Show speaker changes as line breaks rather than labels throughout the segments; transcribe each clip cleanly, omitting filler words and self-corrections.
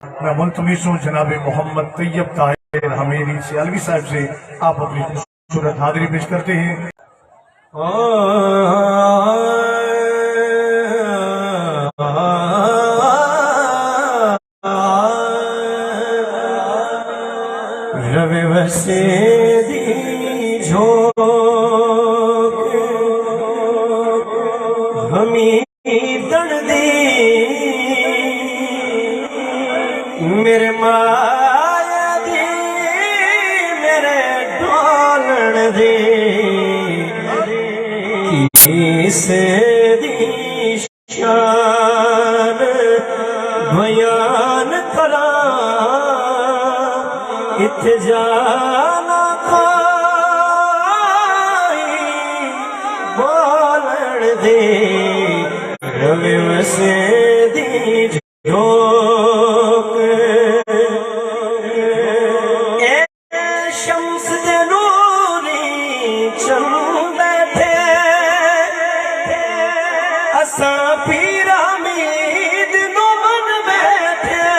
मैं मुल्तमिस हूँ जनाब मोहम्मद तैयब ताहिर हमीरी सियालवी साहब से आप अपनी खूबसूरत हाजिरी पेश करते हैं।
रवे वसे दी झोंक हमी दण दी मेरे माया दी मेरे ढोलण दी किसे दी शान बयान करा इत जाना खाई बोलण दे रवे वसे दी झोंक ए शम्स दे नूरी चल बैठे असा पीरा मीद नु मन बैठे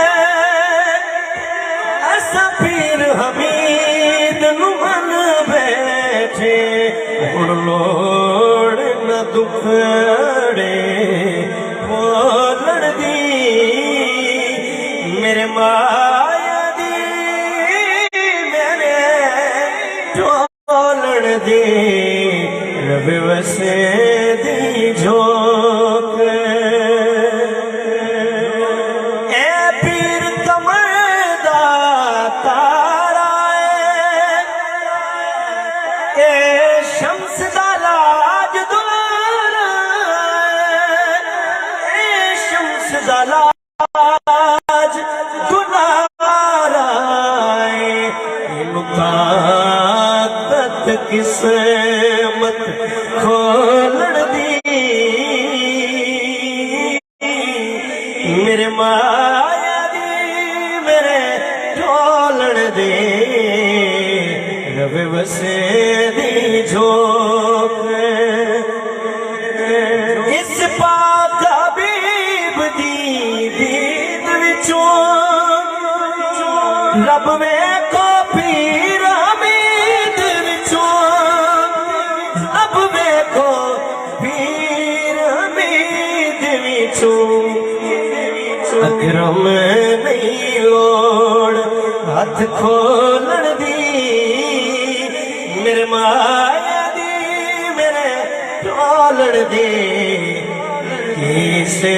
असा पीर हमीद नु मन बैठे हुण लोड़ न दुखड़े बोलण दी मेरे माया दी मेरे ढोलण दी रवे वसे दी झोंक ए पीर कमर दा तारा ए शम्स दा लाज दुलारा ए शम्स दा लाज दुलारा मुकात किस्मत खोलण दी मेरे माया दी मेरे ढोलण दे रवे वसे दी झोंक इस पाक हबीब दी दीद विचों रब वेखो पीर हमीद विचों रब वेखो पीर हमीद विचों अकरम नहीं लोड़ हाथ खोलण दी मेरे माया दी मेरे ढोलण दी किसे